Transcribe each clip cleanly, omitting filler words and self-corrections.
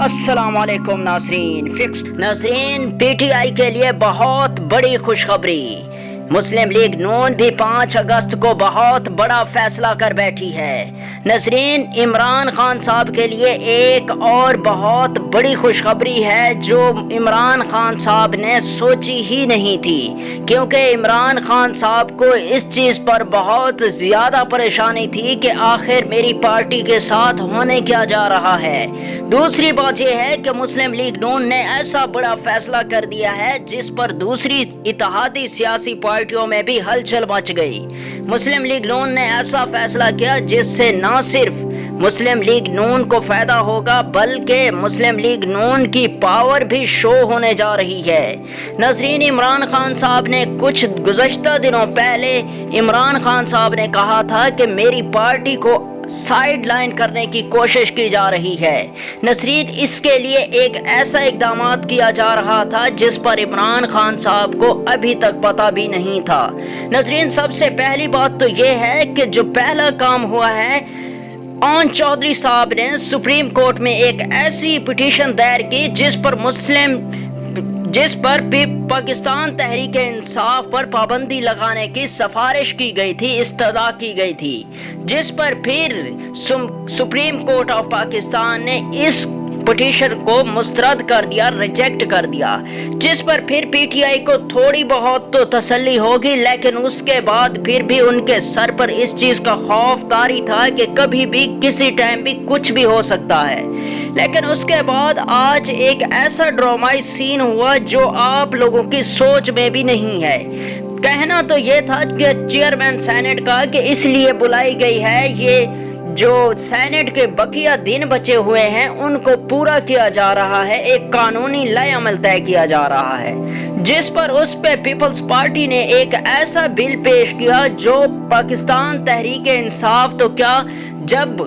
السلام علیکم ناظرین، پی ٹی آئی کے لیے بہت بڑی خوشخبری۔ مسلم لیگ نون بھی 5 اگست کو بہت بڑا فیصلہ کر بیٹھی ہے۔ ناظرین، عمران خان صاحب کے لیے ایک اور بہت بڑی خوشخبری ہے جو عمران خان صاحب نے سوچی ہی نہیں تھی، کیونکہ عمران خان صاحب کو اس چیز پر بہت زیادہ پریشانی تھی کہ آخر میری پارٹی کے ساتھ ہونے کیا جا رہا ہے۔ دوسری بات یہ ہے کہ مسلم لیگ نون نے ایسا بڑا فیصلہ کر دیا ہے جس پر دوسری اتحادی سیاسی پارٹیوں میں بھی ہلچل مچ گئی۔ مسلم لیگ نون نے ایسا فیصلہ کیا جس سے نہ صرف مسلم لیگ نون کو فائدہ ہوگا بلکہ مسلم لیگ نون کی پاور بھی شو ہونے جا رہی ہے۔ ناظرین، عمران خان صاحب نے کچھ گزشتہ دنوں پہلے عمران خان صاحب نے کہا تھا کہ میری پارٹی کو سائیڈ لائن کرنے کی کوشش کی جا رہی ہے۔ ناظرین، اس کے لیے ایک ایسا اقدامات کیا جا رہا تھا جس پر عمران خان صاحب کو ابھی تک پتہ بھی نہیں تھا۔ ناظرین، سب سے پہلی بات تو یہ ہے کہ جو پہلا کام ہوا ہے، آن چودھری صاحب نے سپریم کورٹ میں ایک ایسی پٹیشن دائر کی جس پر بھی پاکستان تحریک انصاف پر پابندی لگانے کی سفارش کی گئی تھی، استدعا کی گئی تھی، جس پر پھر سپریم کورٹ آف پاکستان نے اس پٹیشن کو مسترد کر دیا، ریجیکٹ کر دیا، جس پر پھر پی ٹی آئی کو تھوڑی بہت تو تسلی ہوگی، لیکن اس کے بعد پھر بھی ان کے سر پر اس چیز کا خوف طاری تھا کہ کبھی بھی کسی ٹائم بھی کچھ بھی ہو سکتا ہے۔ لیکن اس کے بعد آج ایک ایسا ڈرامائی سین ہوا جو آپ لوگوں کی سوچ میں بھی نہیں ہے۔ کہنا تو یہ تھا کہ چیئرمین سینٹ کا کہ اس لیے بلائی گئی ہے، یہ جو سینٹ کے بقیہ دن بچے ہوئے ہیں ان کو پورا کیا جا رہا ہے، ایک قانونی لائے عمل طے کیا جا رہا ہے، جس پر اس پہ پیپلز پارٹی نے ایک ایسا بل پیش کیا جو پاکستان تحریک انصاف تو کیا، جب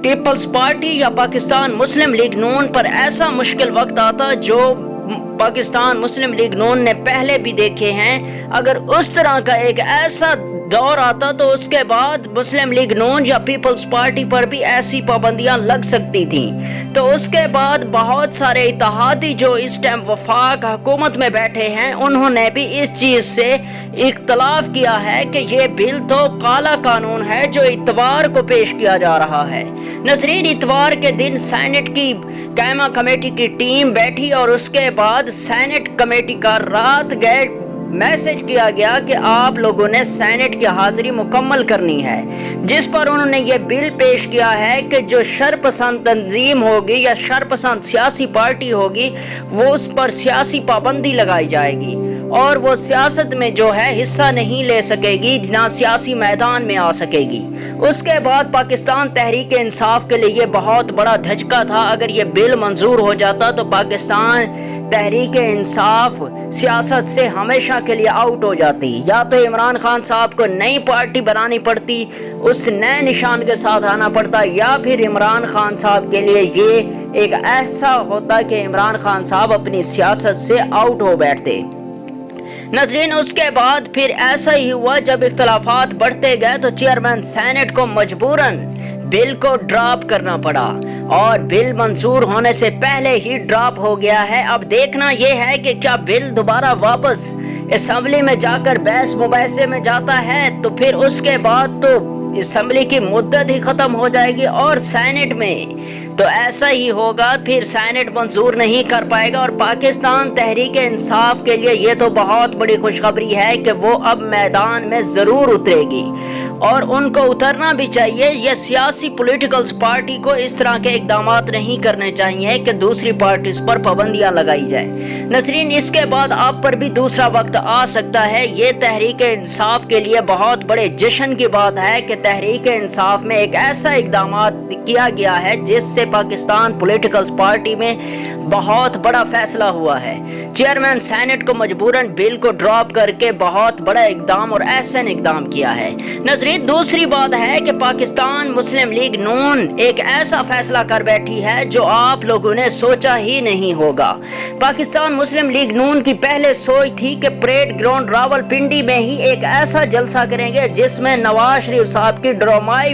پیپلز پارٹی یا پاکستان مسلم لیگ نون پر ایسا مشکل وقت آتا جو پاکستان مسلم لیگ نون نے پہلے بھی دیکھے ہیں، اگر اس طرح کا ایک ایسا دور آتا تو اس کے بعد مسلم لیگ نون یا پیپلز پارٹی پر بھی ایسی پابندیاں لگ سکتی تھیں۔ تو اس کے بعد بہت سارے اتحادی جو اس ٹائم وفاق حکومت میں بیٹھے ہیں انہوں نے بھی اس چیز سے اختلاف کیا ہے کہ یہ بل تو کالا قانون ہے جو اتوار کو پیش کیا جا رہا ہے۔ ناظرین، اتوار کے دن سینٹ کی قائمہ کمیٹی کی ٹیم بیٹھی اور اس کے بعد سینٹ کمیٹی کا رات گئے میسج کیا گیا کہ آپ لوگوں نے سینٹ کی حاضری مکمل کرنی ہے، جس پر انہوں نے یہ بل پیش کیا ہے کہ جو شرپسند تنظیم ہوگی یا شرپسند سیاسی پارٹی ہوگی وہ اس پر سیاسی پابندی لگائی جائے گی اور وہ سیاست میں جو ہے حصہ نہیں لے سکے گی، نہ سیاسی میدان میں آ سکے گی۔ اس کے بعد پاکستان تحریک انصاف کے لیے یہ بہت بڑا دھچکا تھا، اگر یہ بل منظور ہو جاتا تو پاکستان تحریک انصاف سیاست سے ہمیشہ کے لیے آؤٹ ہو جاتی، یا تو عمران خان صاحب کو نئی پارٹی بنانی پڑتی، اس نئے نشان کے ساتھ آنا پڑتا، یا پھر عمران خان صاحب کے لیے یہ ایک ایسا ہوتا کہ عمران خان صاحب اپنی سیاست سے آؤٹ ہو بیٹھتے۔ ناظرین، اس کے بعد پھر ایسا ہی ہوا، جب اختلافات بڑھتے گئے تو چیئرمین سینٹ کو مجبوراً بل کو ڈراپ کرنا پڑا اور بل منظور ہونے سے پہلے ہی ڈراپ ہو گیا ہے۔ اب دیکھنا یہ ہے کہ کیا بل دوبارہ واپس اسمبلی میں جا کر بحث مباحثے میں جاتا ہے تو پھر اس کے بعد تو اسمبلی کی مدت ہی ختم ہو جائے گی اور سینٹ میں تو ایسا ہی ہوگا، پھر سینٹ منظور نہیں کر پائے گا۔ اور پاکستان تحریک انصاف کے لیے یہ تو بہت بڑی خوشخبری ہے کہ وہ اب میدان میں ضرور اترے گی اور ان کو اترنا بھی چاہیے۔ یہ سیاسی پولیٹیکلز پارٹی کو اس طرح کے اقدامات نہیں کرنے چاہیے کہ دوسری پارٹیز پر پابندیاں لگائی جائیں۔ ناظرین، اس کے بعد آپ پر بھی دوسرا وقت آ سکتا ہے۔ یہ تحریک انصاف کے لیے بہت بڑے جشن کی بات ہے کہ تحریک انصاف میں ایک ایسا اقدامات کیا گیا ہے جس سے پاکستان پولیٹیکلز پارٹی میں بہت بڑا فیصلہ ہوا ہے۔ چیئرمین سینٹ کو مجبوراً بل کو ڈراپ کر کے بہت بڑا اقدام اور احسن اقدام کیا ہے۔ ناظرین، دوسری بات ہے کہ پاکستان مسلم لیگ نون ایک ایسا فیصلہ کر بیٹھی ہے جو آپ لوگوں نے سوچا ہی نہیں ہوگا۔ پاکستان مسلم لیگ نون کی پہلے سوچ تھی کہ پریڈ گراؤنڈ راولپنڈی میں ہی ایک ایسا جلسہ کریں گے جس میں نواز شریف صاحب کی ڈرامائی